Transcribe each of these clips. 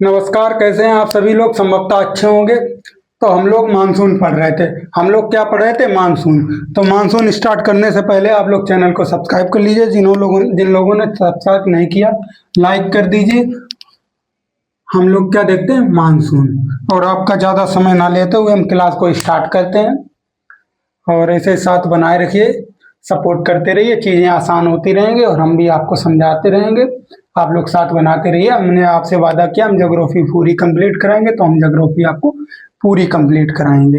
नमस्कार। कैसे हैं आप सभी लोग? संभवतः अच्छे होंगे। तो हम लोग मानसून पढ़ रहे थे। हम लोग क्या पढ़ रहे थे? मानसून। तो मानसून स्टार्ट करने से पहले आप लोग चैनल को सब्सक्राइब कर लीजिए। जिन लोगों ने सब्सक्राइब नहीं किया, लाइक कर दीजिए। हम लोग क्या देखते हैं? मानसून। और आपका ज़्यादा समय ना लेते हुए हम क्लास को स्टार्ट करते हैं। और ऐसे साथ बनाए रखिए, सपोर्ट करते रहिए, चीज़ें आसान होती रहेंगी और हम भी आपको समझाते रहेंगे। आप लोग साथ बनाते रहिए। हमने आपसे वादा किया हम ज्योग्राफी पूरी कंप्लीट कराएंगे, तो हम ज्योग्राफी आपको पूरी कंप्लीट कराएंगे।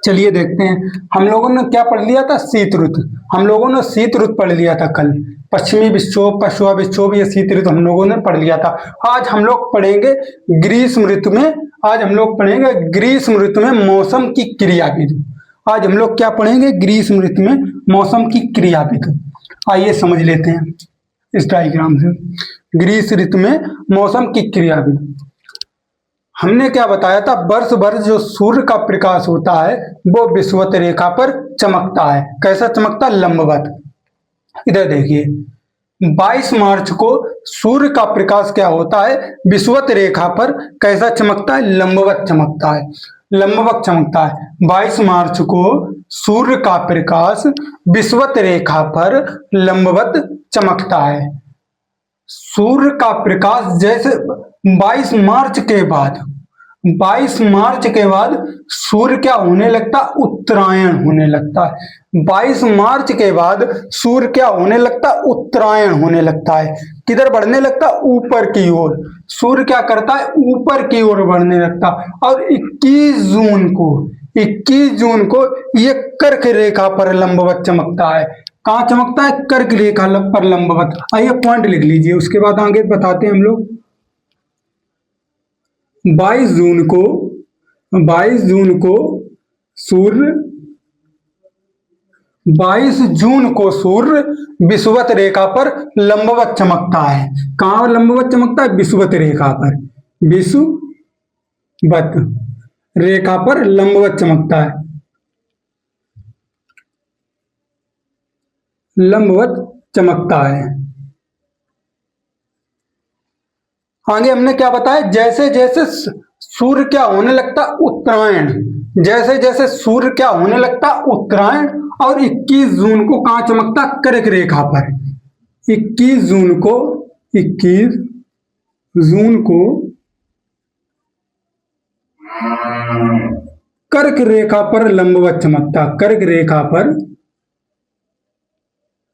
चलिए देखते हैं। हम लोगों ने क्या पढ़ लिया था? शीत ऋतु। हम लोगों ने शीत ऋतु पढ़ लिया था कल। पश्चिमी विक्षोभ, पछुआ विक्षोभ, ये शीत ऋतु हम लोगों ने पढ़ लिया था। आज हम लोग पढ़ेंगे ग्रीष्म ऋतु में। आज हम लोग पढ़ेंगे ग्रीष्म ऋतु में मौसम की क्रियाविधि। आज हम लोग क्या पढ़ेंगे? ग्रीष्म ऋतु में मौसम की क्रियाविधि। आइए समझ लेते हैं इस डायग्राम से। ग्रीष्म ऋतु में मौसम की क्रियाविधि। हमने क्या बताया था? वर्ष भर जो सूर्य का प्रकाश होता है वो विषुवत रेखा पर चमकता है। कैसा चमकता है? लंबवत। इधर देखिए, 22 मार्च को सूर्य का प्रकाश क्या होता है? विषुवत रेखा पर कैसा चमकता है? लंबवत चमकता है। लंबवत चमकता है। 22 मार्च को सूर्य का प्रकाश विषुवत रेखा पर लंबवत चमकता है। सूर्य का प्रकाश जैसे 22 मार्च के बाद 22 मार्च के बाद सूर्य क्या होने लगता? उत्तरायण होने लगता है। 22 मार्च के बाद सूर्य क्या होने लगता? उत्तरायण होने लगता है। किधर बढ़ने लगता? ऊपर की ओर। सूर्य क्या करता है? ऊपर की ओर बढ़ने लगता। और 21 जून को ये कर्क रेखा पर लंबवत चमकता है। कहाँ चमकता है? कर्क रेखा पर लंबवत। आइए पॉइंट लिख लीजिए, उसके बाद आगे बताते हैं हम लोग। 22 जून को सूर्य विषुवत रेखा पर लंबवत चमकता है। कहाँ लंबवत चमकता है? विषुवत रेखा पर। विषुवत रेखा पर लंबवत चमकता है। लंबवत चमकता है। आगे हमने क्या बताया? जैसे जैसे सूर्य क्या होने लगता? उत्तरायण। जैसे जैसे सूर्य क्या होने लगता? उत्तरायण। और 21 जून को कहाँ चमकता? कर्क रेखा पर। 21 जून को कर्क रेखा पर लंबवत चमकता। कर्क रेखा पर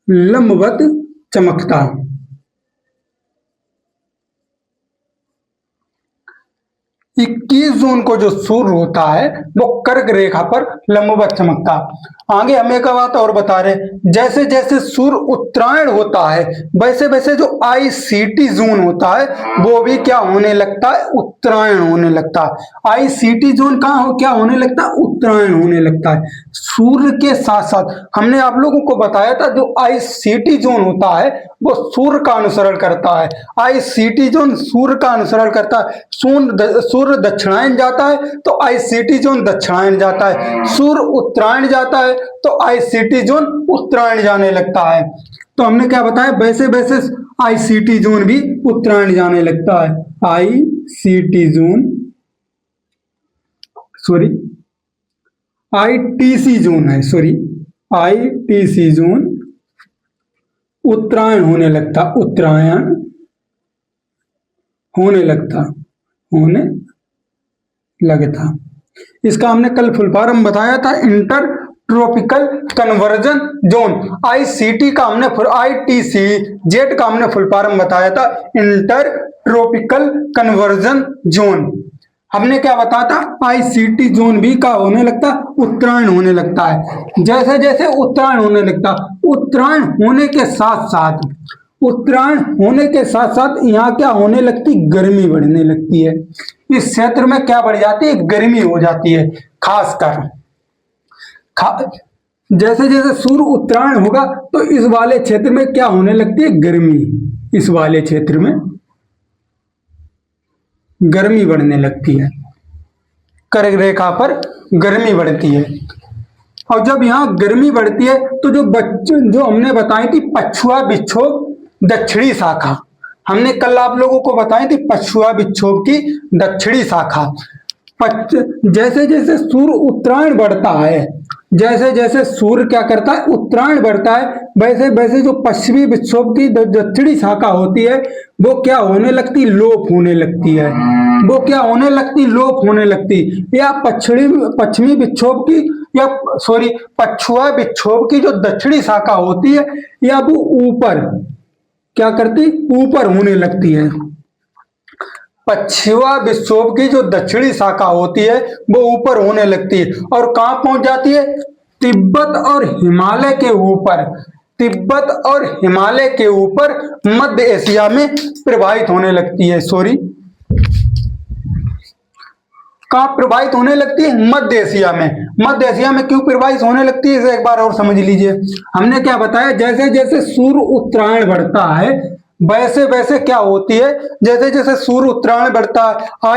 लंबवत चमकता। 21 जून को जो सूर्य होता है वो कर्क रेखा पर लंबवत चमकता। आगे हम एक बात और बता रहे, जैसे जैसे सूर्य उत्तरायण होता है वैसे वैसे जो ICT जून होता है वो भी क्या होने लगता है? उत्तरायण होने लगता है। ICT जून क्या होने लगता है? उत्तरायण होने लगता है। सूर्य के साथ साथ हमने आप लोगों को बताया था जो ICT जून होता है वो सूर्य का अनुसरण करता है। ICT जून सूर्य का अनुसरण करता है। सूर्य दक्षिणायन जाता है तो ICT जोन दक्षिणायन जाता है। सूर्य उत्तरायण जाता है तो ICT जोन उत्तरायण जाने लगता है। तो हमने क्या बताया? वैसे वैसे ICT जोन भी उत्तरायण जाने लगता है। ICT जोन ITC जोन है, ITC जोन उत्तरायण होने लगता। उत्तरायण होने लगता। इसका हमने कल फुल फॉर्म बताया था, inter tropical conversion zone. ICT का हमने ITC जेट का हमने फुल फॉर्म बताया था, इंटर ट्रॉपिकल कन्वर्जन जोन। हमने क्या बताया था? ICT जोन भी का होने लगता? उत्तरायण होने लगता है। जैसे जैसे उत्तरायण होने लगता, उत्तरायण होने के साथ साथ यहाँ क्या होने लगती? गर्मी बढ़ने लगती है। इस क्षेत्र में क्या बढ़ जाती है? गर्मी हो जाती है। खासकर जैसे जैसे सूर्य उत्तरायण होगा तो इस वाले क्षेत्र में क्या होने लगती है? गर्मी। इस वाले क्षेत्र में गर्मी बढ़ने लगती है। कर्क रेखा पर गर्मी बढ़ती है। और जब यहाँ गर्मी बढ़ती है तो जो हमने बताई थी पछुआ विक्षोभ दक्षिणी शाखा, हमने कल आप लोगों को बताई थी पछुआ विक्षोभ की दक्षिणी शाखा। जैसे जैसे सूर्य उत्तरायण बढ़ता है, जैसे जैसे सूर्य क्या करता है उत्तरायण बढ़ता है, वैसे वैसे जो पश्चिमी विक्षोभ की दक्षिणी शाखा होती है वो क्या होने लगती, लोप होने लगती है। वो क्या होने लगती, लोप होने लगती। या पश्चिमी विक्षोभ की या सॉरी पछुआ विक्षोभ की जो दक्षिणी शाखा होती है या वो ऊपर क्या करती, ऊपर होने लगती है। पछुआ विक्षोभ की जो दक्षिणी शाखा होती है वो ऊपर होने लगती है और कहां पहुंच जाती है, तिब्बत और हिमालय के ऊपर, तिब्बत और हिमालय के ऊपर मध्य एशिया में प्रवाहित होने लगती है। सॉरी कहां प्रवाहित होने लगती है, मध्य एशिया में। मध्य एशिया में क्यों प्रवाहित होने लगती है इसे एक बार और समझ लीजिए। हमने क्या बताया, जैसे जैसे सूर्य उत्तरायण बढ़ता है वैसे वैसे क्या होती है, जैसे जैसे सूर्य उत्तरायण बढ़ता है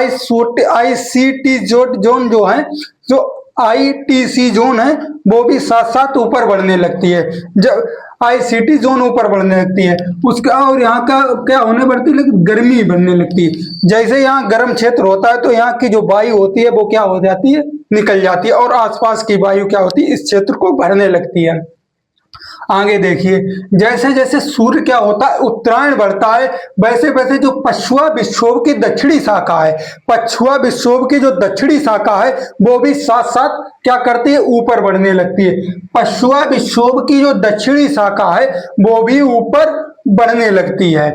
आईसीटी जोन जो है, जो आईटीसी जोन है वो भी साथ साथ ऊपर बढ़ने लगती है। जब आईसीटी जोन ऊपर बढ़ने लगती है उसका और यहाँ का क्या होने बढ़ती है, लेकिन गर्मी बढ़ने लगती है। जैसे यहाँ गर्म क्षेत्र होता है तो यहाँ की जो वायु होती है वो क्या हो जाती है, निकल जाती है और आसपास की वायु क्या होती है, इस क्षेत्र को भरने लगती है। आगे देखिए, जैसे जैसे सूर्य क्या होता है उत्तरायण बढ़ता है वैसे वैसे जो पछुआ विक्षोभ की दक्षिणी शाखा है, पछुआ विक्षोभ की जो दक्षिणी शाखा है वो भी साथ साथ क्या करती है, ऊपर बढ़ने लगती है। पछुआ विक्षोभ की जो दक्षिणी शाखा है वो भी ऊपर बढ़ने लगती है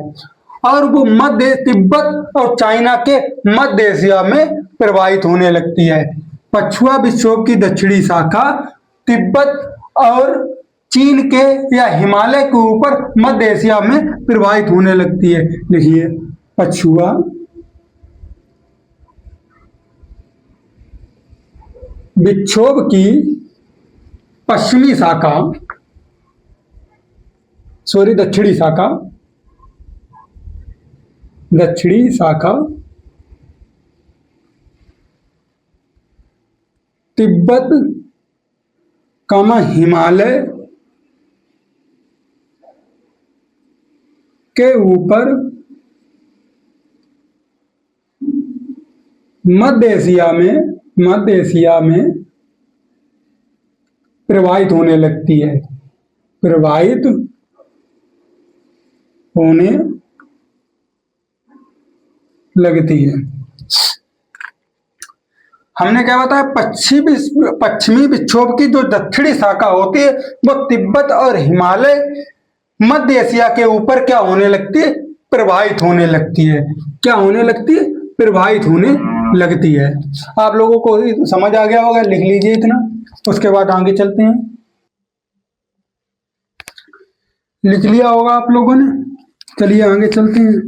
और वो मध्य तिब्बत और चाइना के मध्य एशिया में प्रवाहित होने लगती है। पछुआ विक्षोभ की दक्षिणी शाखा तिब्बत और चीन के या हिमालय के ऊपर मध्य एशिया में प्रवाहित होने लगती है। देखिए, पछुआ विक्षोभ की पश्चिमी शाखा, सॉरी दक्षिणी शाखा, दक्षिणी शाखा तिब्बत हिमालय के ऊपर मध्य एशिया में प्रवाहित होने लगती है, प्रवाहित होने लगती है। हमने क्या बताया, पश्चिमी विक्षोभ की जो दक्षिणी शाखा होती है वो तिब्बत और हिमालय मध्य एशिया के ऊपर क्या होने लगती है, प्रवाहित होने लगती है। क्या होने लगती है, प्रवाहित होने लगती है। आप लोगों को समझ आ गया होगा, लिख लीजिए इतना, उसके बाद आगे चलते हैं। लिख लिया होगा आप लोगों ने, चलिए आगे चलते हैं।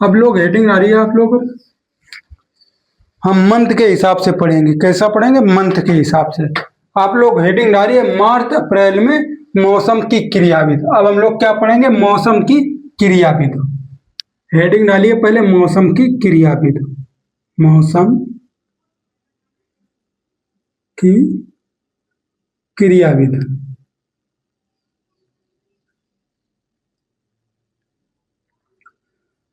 अब लोग हेडिंग आ रही है आप लोगों को, हम मंथ के हिसाब से पढ़ेंगे। कैसा पढ़ेंगे, मंथ के हिसाब से। आप लोग हेडिंग आ रही है मार्च अप्रैल में मौसम की क्रियाविधि। अब हम लोग क्या पढ़ेंगे, मौसम की क्रियाविधि। हेडिंग डालिए पहले मौसम की क्रियाविधि, मौसम की क्रियाविधि।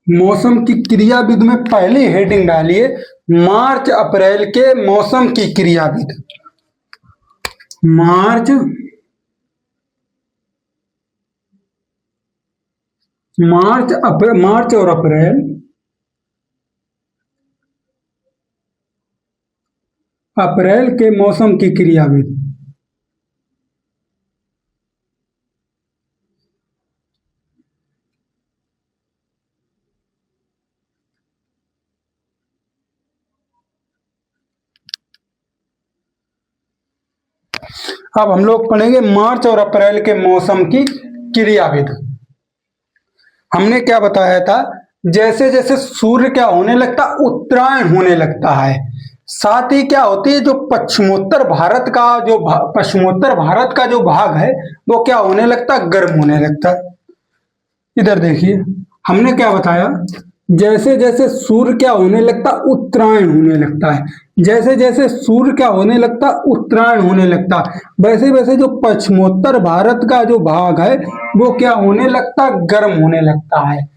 मौसम की क्रियाविधि में पहली हेडिंग डालिए मार्च अप्रैल के मौसम की क्रियाविधि। मार्च और अप्रैल के मौसम की क्रियाविधि। अब हम लोग पढ़ेंगे मार्च और अप्रैल के मौसम की क्रियाविधि। हमने क्या बताया था, जैसे जैसे सूर्य क्या होने लगता, उत्तरायण होने लगता है, साथ ही क्या होती है, जो पश्चिमोत्तर भारत का जो भाग है वो क्या होने लगता, गर्म होने लगता है। इधर देखिए, हमने क्या बताया, जैसे जैसे सूर्य क्या होने लगता, उत्तरायण होने लगता है। जैसे जैसे सूर्य क्या होने लगता, उत्तरायण होने लगता, वैसे वैसे जो पश्चिमोत्तर भारत का जो भाग है वो क्या होने लगता, गर्म होने लगता है।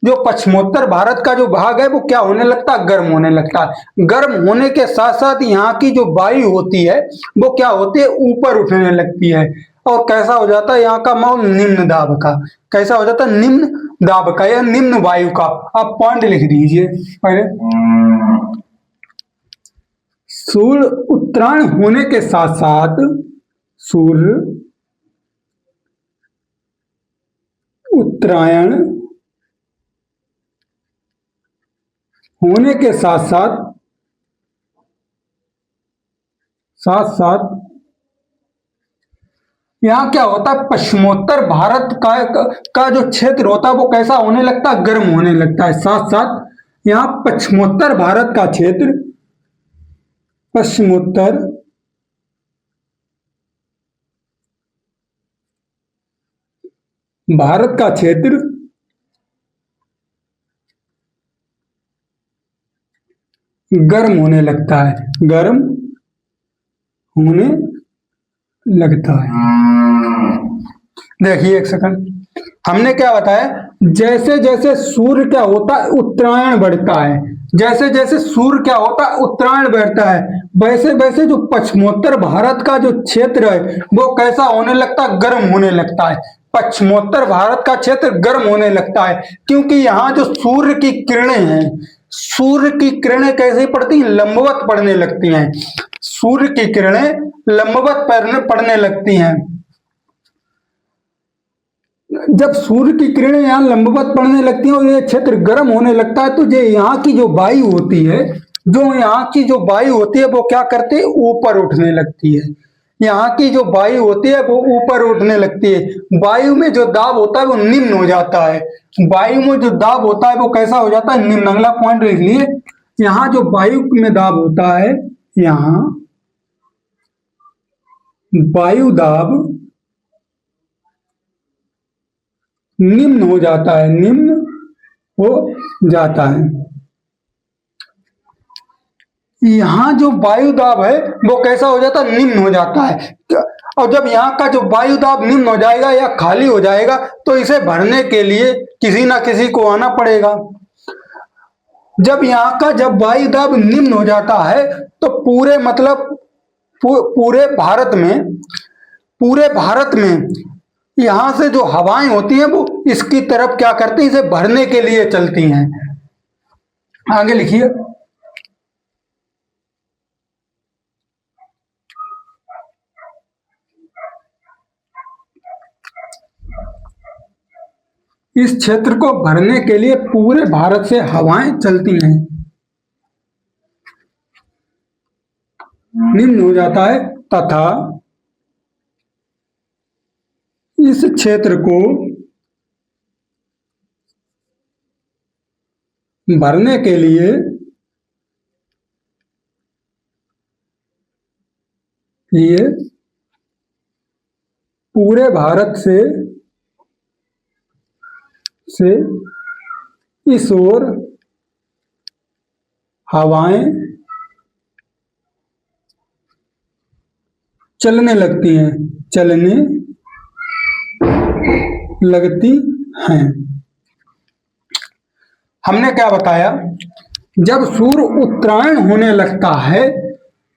जो पश्चिमोत्तर भारत का जो भाग है वो क्या होने लगता, गर्म होने लगता है। गर्म होने के साथ साथ यहाँ की जो वायु होती है वो क्या होती है, ऊपर उठने लगती है। और कैसा हो जाता है यहाँ का माहौल, निम्न दाब का। कैसा हो जाता है, निम्न दाब का या निम्न वायु का। आप पॉइंट लिख दीजिए पहले। सूर्य उत्तरायण होने के साथ साथ, सूर्य उत्तरायण होने के साथ साथ यहाँ क्या होता है, पश्चिमोत्तर भारत का जो क्षेत्र होता है वो कैसा होने लगता है, गर्म होने लगता है। साथ साथ यहाँ पश्चिमोत्तर भारत का क्षेत्र, पश्चिमोत्तर भारत का क्षेत्र गर्म होने लगता है, गर्म होने लगता है। देखिए एक सेकंड, हमने क्या बताया, जैसे जैसे सूर्य क्या होता है, उत्तरायण बढ़ता है। जैसे जैसे सूर्य क्या होता है, उत्तरायण बढ़ता है, वैसे वैसे जो पश्चिमोत्तर भारत का जो क्षेत्र है वो कैसा होने लगता है, गर्म होने लगता है। पश्चिमोत्तर भारत का क्षेत्र गर्म होने लगता है क्योंकि यहाँ जो सूर्य की किरणें हैं, सूर्य की किरणें कैसे पड़ती हैं, लंबवत पड़ने लगती हैं। सूर्य की किरणें लंबवत पड़ने लगती हैं। जब सूर्य की किरणें यहाँ लंबवत पड़ने लगती हैं और ये क्षेत्र गर्म होने लगता है तो ये यहाँ की जो वायु होती है, जो यहाँ की जो वायु होती है वो क्या करती है, ऊपर उठने लगती है। यहाँ की जो वायु होती है वो ऊपर उठने लगती है। वायु में जो दाब होता है वो निम्न हो जाता है। वायु में जो दाब होता है वो कैसा हो जाता है, निम्न। अगला पॉइंट लिख लिए, यहाँ जो वायु में दाब होता है, यहाँ वायु दाब निम्न हो जाता है, निम्न हो जाता है। यहाँ जो वायु दाब है वो कैसा हो जाता है, निम्न हो जाता है। और जब यहाँ का जो वायु दाब निम्न हो जाएगा या खाली हो जाएगा तो इसे भरने के लिए किसी ना किसी को आना पड़ेगा। जब यहाँ का जब वायु दाब निम्न हो जाता है तो पूरे मतलब पूरे भारत में यहाँ से जो हवाएं होती हैं वो इसकी तरफ क्या करती हैं, इसे भरने के लिए चलती हैं। आगे लिखिए, इस क्षेत्र को भरने के लिए पूरे भारत से हवाएं चलती हैं। निम्न हो जाता है तथा इस क्षेत्र को भरने के लिए पूरे भारत से इस ओर हवाएं चलने लगती हैं, चलने लगती हैं। हमने क्या बताया, जब सूर्य उत्तरायण होने लगता है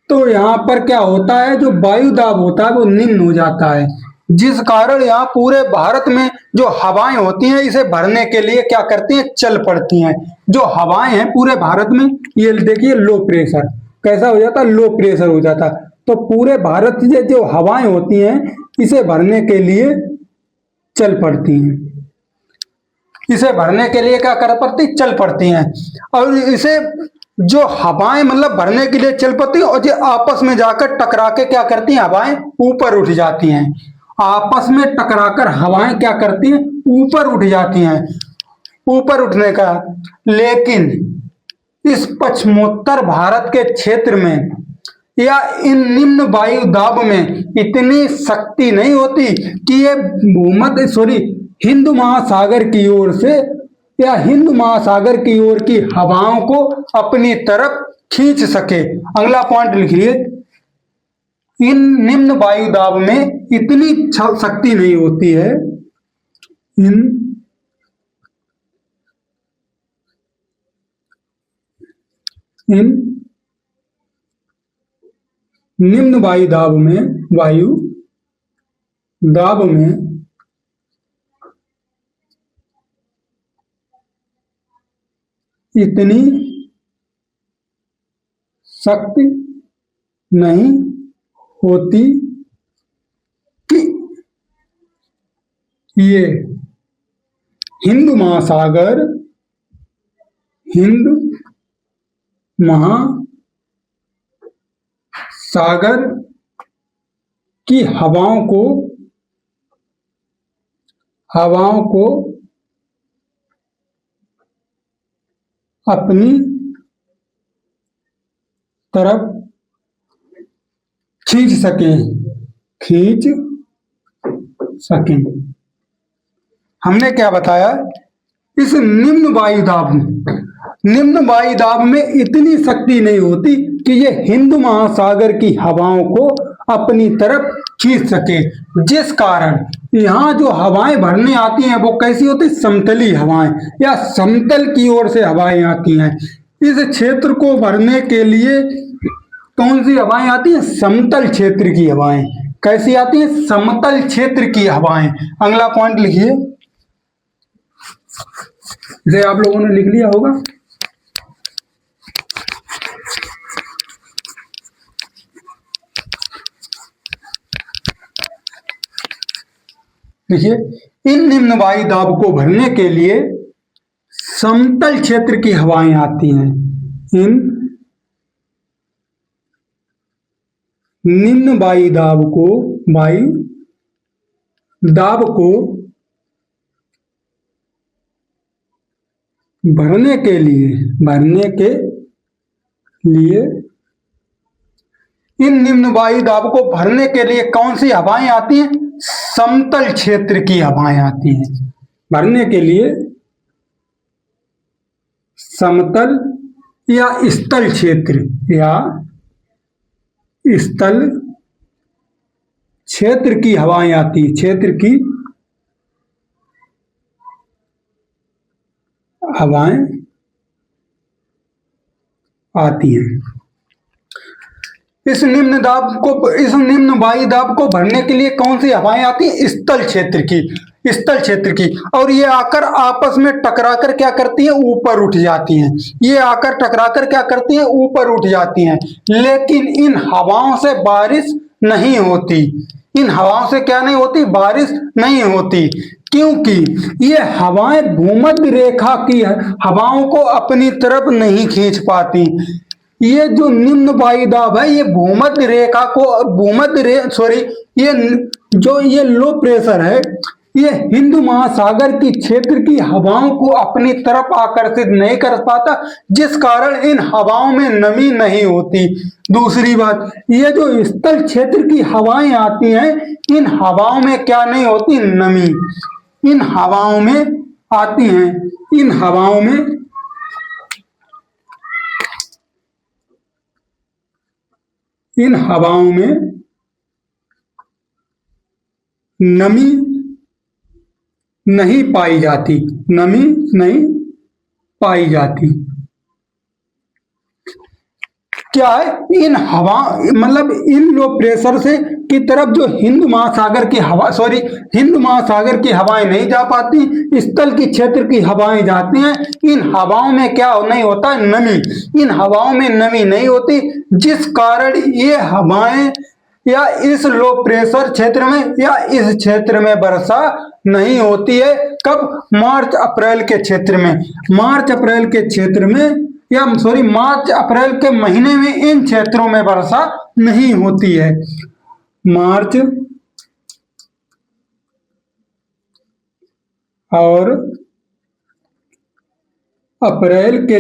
तो यहाँ पर क्या होता है, जो वायु दाब होता है वो निम्न हो जाता है, जिस कारण यहाँ पूरे भारत में जो हवाएं होती हैं इसे भरने के लिए क्या करती हैं, चल पड़ती हैं। जो हवाएं हैं पूरे भारत में, ये देखिए लो प्रेशर कैसा हो जाता है, लो प्रेशर हो जाता है। तो पूरे भारत से जो हवाएं होती हैं इसे भरने के लिए चल पड़ती हैं, इसे भरने के लिए क्या कर पड़ती, चल पड़ती हैं। और इसे जो हवाएं मतलब भरने के लिए चल पड़ती है और ये आपस में जाकर टकरा के क्या करती हैं, हवाएं ऊपर उठ जाती हैं। आपस में टकराकर हवाएं क्या करती हैं, ऊपर उठ जाती हैं, ऊपर उठने का। लेकिन इस पश्चिमोत्तर भारत के क्षेत्र में या इन निम्न वायु दाब में इतनी शक्ति नहीं होती कि ये हिंद महासागर की ओर से या हिंद महासागर की ओर की हवाओं को अपनी तरफ खींच सके। अगला पॉइंट लिखिए, इन निम्न वायु दाब में इतनी शक्ति नहीं होती है, इन निम्न वायु दाब में इतनी शक्ति नहीं होती कि ये हिंद महासागर की हवाओं को अपनी तरफ खींच सकें। हमने क्या बताया, इस निम्न वायु दाब में इतनी शक्ति नहीं होती कि ये हिंद महासागर की हवाओं को अपनी तरफ खींच सके, जिस कारण यहाँ जो हवाएं भरने आती हैं वो कैसी होती, समतली हवाएं या समतल की ओर से हवाएं आती हैं। इस क्षेत्र को भरने के लिए कौन सी हवाएं आती हैं, समतल क्षेत्र की हवाएं। कैसी आती हैं, समतल क्षेत्र की हवाएं। अगला पॉइंट लिखिए, जो आप लोगों ने लिख लिया होगा, देखिए, इन निम्न वायु दाब को भरने के लिए समतल क्षेत्र की हवाएं आती हैं। इन निम्न वायु दाब को भरने के लिए इन निम्न वायु दाब को भरने के लिए कौन सी हवाएं आती हैं, समतल क्षेत्र की हवाएं आती हैं। भरने के लिए समतल या स्थल क्षेत्र की हवाएं आती हैं, क्षेत्र की हवाएं आती हैं। इस निम्न वायु दाब को भरने के लिए कौन सी हवाएं आती हैं, स्थल क्षेत्र की, और ये आकर आपस में टकराकर क्या करती हैं, ऊपर उठ जाती हैं। ये आकर टकराकर क्या करती हैं, ऊपर उठ जाती हैं। लेकिन इन हवाओं से बारिश नहीं होती, इन हवाओं से क्या नहीं होती, बारिश नहीं होती, क्योंकि ये हवाएं भूमध्य रेखा की हवाओं को अपनी तरफ नहीं खींच पाती। ये जो निम्न वायु दाब है, ये ये लो प्रेशर है, ये हिंद महासागर की क्षेत्र की हवाओं को अपनी तरफ आकर्षित नहीं कर पाता, जिस कारण इन हवाओं में नमी नहीं होती। दूसरी बात, ये जो स्थल क्षेत्र की हवाएं आती हैं, इन हवाओं में क्या नहीं होती, नमी। इन हवाओं में आती हैं, इन हवाओं में नमी नहीं पाई जाती, क्या है, इन हवा मतलब इन लो प्रेशर से की तरफ जो हिंद महासागर की हवाएं नहीं जा पाती, स्थल की क्षेत्र की हवाएं जाती हैं। इन हवाओं में क्या नहीं होता, नमी। इन हवाओं में नमी नहीं होती, जिस कारण ये हवाएं या इस लो प्रेशर क्षेत्र में या इस क्षेत्र में वर्षा नहीं होती है। कब, मार्च अप्रैल के महीने में इन क्षेत्रों में वर्षा नहीं होती है। मार्च और अप्रैल के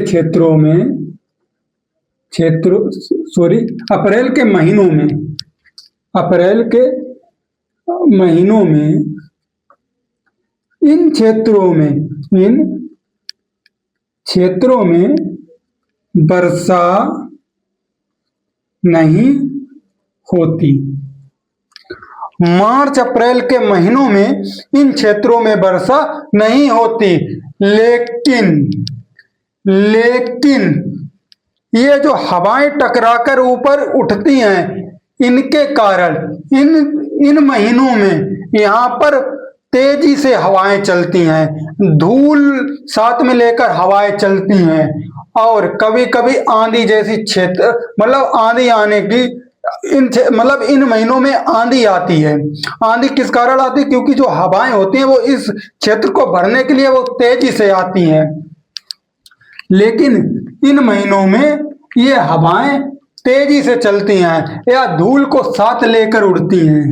महीनों में इन क्षेत्रों में क्षेत्रों में वर्षा नहीं होती। मार्च अप्रैल के महीनों में इन क्षेत्रों में वर्षा नहीं होती, लेकिन ये जो हवाएं टकराकर ऊपर उठती हैं, इनके कारण इन महीनों में यहाँ पर तेजी से हवाएं चलती हैं, धूल साथ में लेकर हवाएं चलती हैं, और कभी कभी आंधी जैसी क्षेत्र मतलब आंधी आने की इन महीनों में आंधी आती है। आंधी किस कारण आती है? क्योंकि जो हवाएं होती हैं वो इस क्षेत्र को भरने के लिए वो तेजी से आती हैं, लेकिन इन महीनों में ये हवाएं तेजी से चलती हैं या धूल को साथ लेकर उड़ती हैं।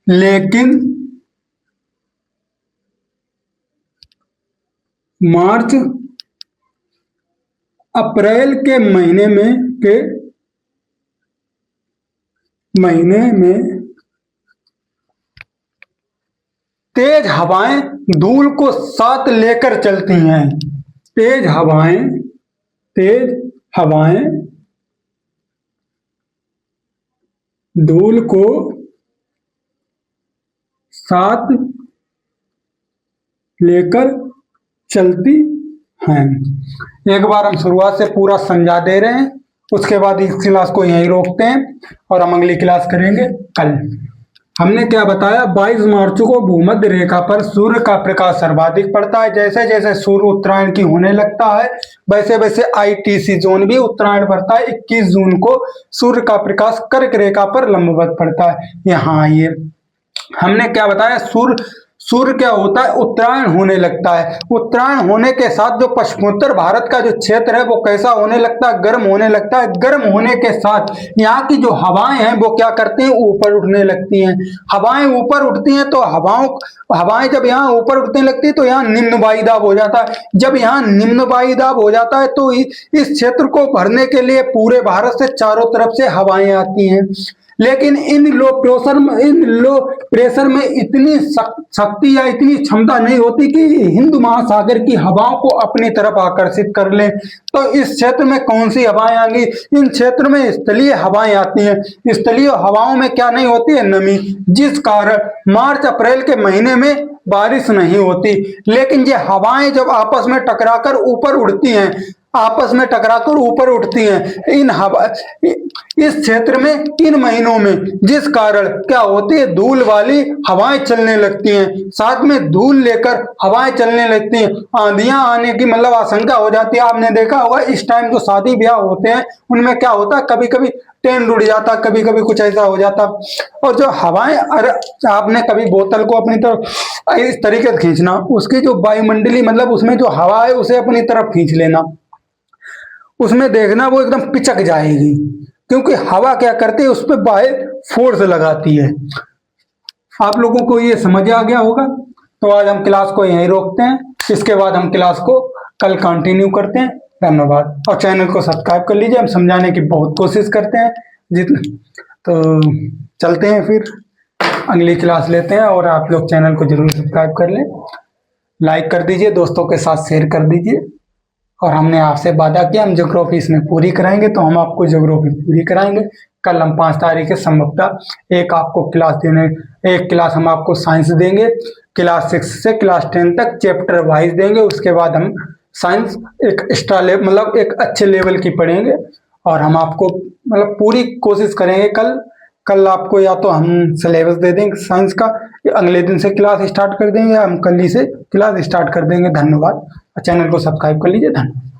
लेकिन मार्च अप्रैल के महीने में तेज हवाएं धूल को साथ लेकर चलती हैं। तेज हवाएं धूल को साथ लेकर चलती हैं। एक बार हम शुरुआत से पूरा समझा दे रहे हैं, उसके बाद इस क्लास को यहीं रोकते हैं और हम अगली क्लास करेंगे कल। हमने क्या बताया? 22 मार्च को भूमध्य रेखा पर सूर्य का प्रकाश सर्वाधिक पड़ता है। जैसे जैसे सूर्य उत्तरायण की होने लगता है वैसे वैसे ITC जोन भी उत्तरायण बढ़ता है। 21 जून को सूर्य का प्रकाश कर्क रेखा पर लंबवत पड़ता है। यहाँ आइए, हमने क्या बताया? सूर्य क्या होता है? उत्तरायण होने लगता है। उत्तरायण होने के साथ जो पश्चिमोत्तर भारत का जो क्षेत्र है वो कैसा होने लगता है? गर्म होने लगता है। गर्म होने के साथ यहाँ की जो हवाएं हैं वो क्या करती हैं? ऊपर उठने लगती हैं। हवाएं ऊपर उठती हैं तो हवाएं जब यहाँ ऊपर उठने लगती है तो यहाँ निम्न वायुदाब हो जाता है। जब यहाँ निम्न वायुदाब हो जाता है तो इस क्षेत्र को भरने के लिए पूरे भारत से चारों तरफ से हवाएं आती हैं। लेकिन इन लो प्रेशर में इतनी शक्ति या इतनी क्षमता नहीं होती कि हिंद महासागर की हवाओं को अपनी तरफ आकर्षित कर ले। तो इस क्षेत्र में कौन सी हवाएं आएंगी? इन क्षेत्र में स्थलीय हवाएं आती हैं। स्थलीय हवाओं में क्या नहीं होती है? नमी, जिस कारण मार्च अप्रैल के महीने में बारिश नहीं होती। लेकिन ये हवाएं जब आपस में टकराकर ऊपर उठती हैं, इस क्षेत्र में इन महीनों में जिस कारण क्या होती है? धूल वाली हवाएं चलने लगती हैं। साथ में धूल लेकर हवाएं चलने लगती हैं। आंधियां आने की आशंका हो जाती है। आपने देखा होगा इस टाइम जो शादी ब्याह होते हैं उनमें क्या होता है? कभी कभी टेंट उड़ जाता, कभी कभी कुछ ऐसा हो जाता। और जो हवाएं, अरे आपने कभी बोतल को अपनी तरफ इस तरीके से खींचना, उसकी जो वायुमंडली उसमें जो हवा है उसे अपनी तरफ खींच लेना, उसमें देखना वो एकदम पिचक जाएगी, क्योंकि हवा क्या करती है? उस पर बाहर फोर्स लगाती है। आप लोगों को ये समझ आ गया होगा। तो आज हम क्लास को यहीं रोकते हैं, इसके बाद हम क्लास को कल कंटिन्यू करते हैं। धन्यवाद। और चैनल को सब्सक्राइब कर लीजिए, हम समझाने की बहुत कोशिश करते हैं तो चलते हैं, फिर अगली क्लास लेते हैं। और आप लोग चैनल को जरूर सब्सक्राइब कर लें, लाइक कर दीजिए, दोस्तों के साथ शेयर कर दीजिए। और हमने आपसे वादा किया हम ज्योग्राफी इसमें पूरी कराएंगे, तो हम आपको ज्योग्राफी पूरी कराएंगे। कल हम 5 तारीख के संभवतः एक क्लास हम आपको साइंस देंगे। क्लास 6 से क्लास 10 तक चैप्टर वाइज देंगे। उसके बाद हम साइंस एक एक्स्ट्रा एक अच्छे लेवल की पढ़ेंगे। और हम आपको पूरी कोशिश करेंगे कल आपको या तो हम सिलेबस दे देंगे साइंस का, अगले दिन से क्लास स्टार्ट कर देंगे, या हम कल ही से क्लास स्टार्ट कर देंगे। धन्यवाद। चैनल को सब्सक्राइब कर लीजिए। धन्यवाद।